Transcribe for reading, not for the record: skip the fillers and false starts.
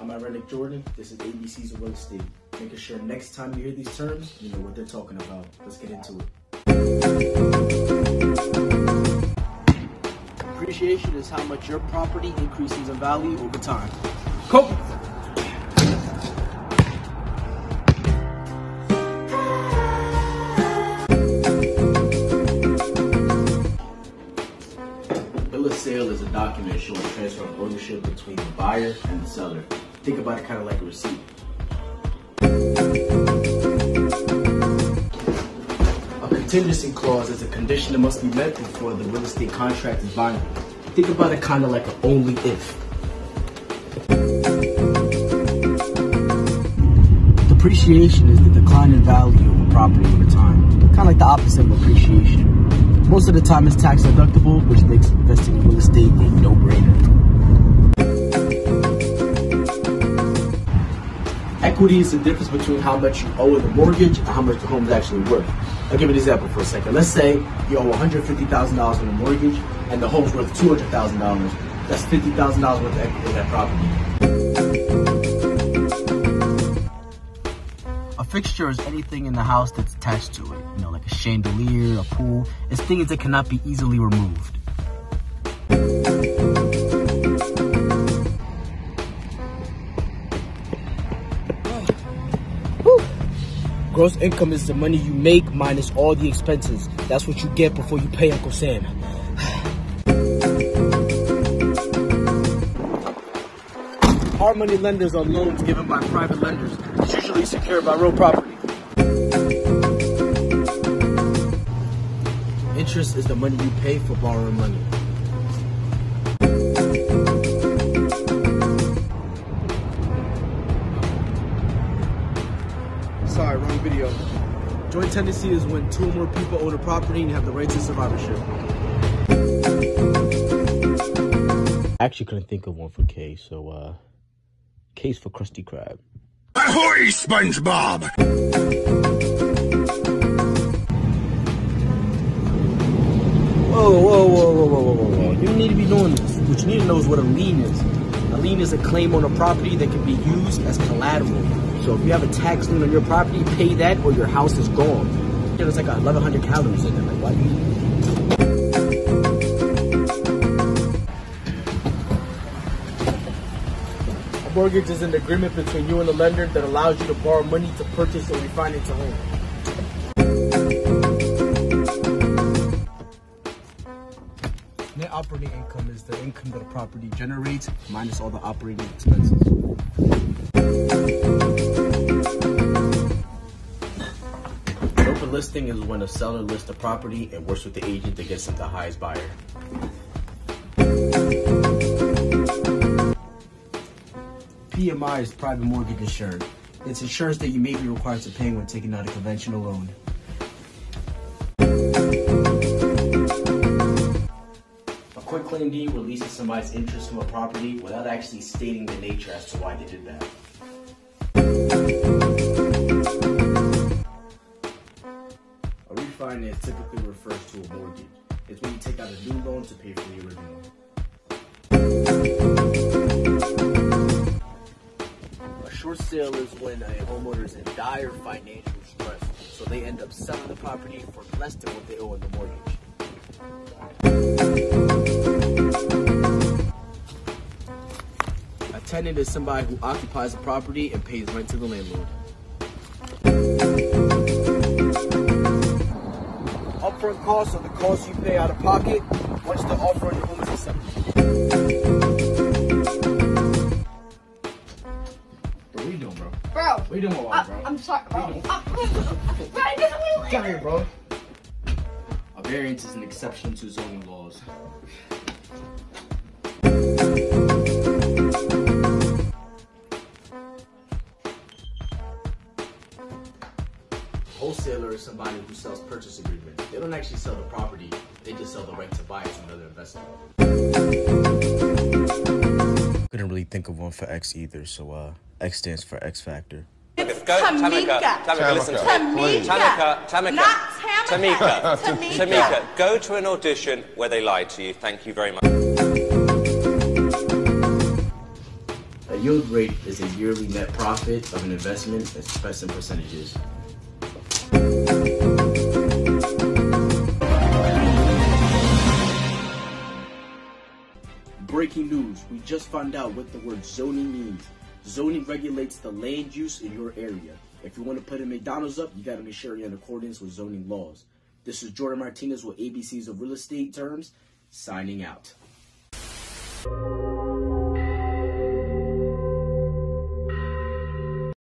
I'm Nick Jordan. This is ABC's of Real Estate. Making sure next time you hear these terms, you know what they're talking about. Let's get into it. Depreciation is how much your property increases in value over time. Cool. Bill of sale is a document showing transfer of ownership between the buyer and the seller. Think about it kind of like a receipt. A contingency clause is a condition that must be met before the real estate contract is binding. Think about it kind of like an only if. Depreciation is the decline in value of a property over time. Kind of like the opposite of appreciation. Most of the time it's tax deductible, which makes investing in real estate a no-brainer. Equity is the difference between how much you owe in the mortgage and how much the home is actually worth. I'll give you an example for a second. Let's say you owe $150,000 on the mortgage and the home's worth $200,000. That's $50,000 worth of equity in that property. A fixture is anything in the house that's attached to it. You know, like a chandelier, a pool. It's things that cannot be easily removed. Gross income is the money you make minus all the expenses. That's what you get before you pay Uncle Sam. Hard money lenders are loans given by private lenders. It's usually secured by real property. Interest is the money you pay for borrowing money. Sorry, wrong video. Joint tenancy is when two or more people own a property and have the right to survivorship. I actually couldn't think of one for K, so K's for Krusty Krab. Ahoy, SpongeBob! Whoa. You don't need to be doing this. What you need to know is what a lien is. A lien is a claim on a property that can be used as collateral. So if you have a tax lien on your property, pay that or your house is gone. There's like 1,100 calories in it. Like, why do you eat? A mortgage is an agreement between you and the lender that allows you to borrow money to purchase or refinance a home. Net operating income is the income that a property generates minus all the operating expenses. Open listing is when a seller lists a property and works with the agent that gets them the highest buyer. PMI is private mortgage insurance. It's insurance that you may be required to pay when taking out a conventional loan. A quitclaim deed releases somebody's interest from a property without actually stating the nature as to why they did that. A refinance typically refers to a mortgage. It's when you take out a new loan to pay for the original. A short sale is when a homeowner is in dire financial stress, so they end up selling the property for less than what they owe in the mortgage. A tenant is somebody who occupies a property and pays rent to the landlord. Upfront costs are the costs you pay out of pocket once the offer on your home is accepted. Bro, what you doing, bro? Bro. What you doing, bro? I'm sorry, bro. Get out here, bro. A variance is an exception to zoning laws. Wholesaler is somebody who sells purchase agreements. They don't actually sell the property, they just sell the right to buy it to another investor. Couldn't really think of one for X either, so X stands for X Factor. It's Tamika, listen to me. Tamika. Not Tamika, go to an audition where they lie to you. Thank you very much. A A yield rate is a yearly net profit of an investment expressed in percentages. Breaking news, we just found out what the word zoning means. Zoning regulates the land use in your area. If you want to put a McDonald's up, you got to make sure you're in accordance with zoning laws. This is Jordan Martinez with ABCs of Real Estate Terms, signing out.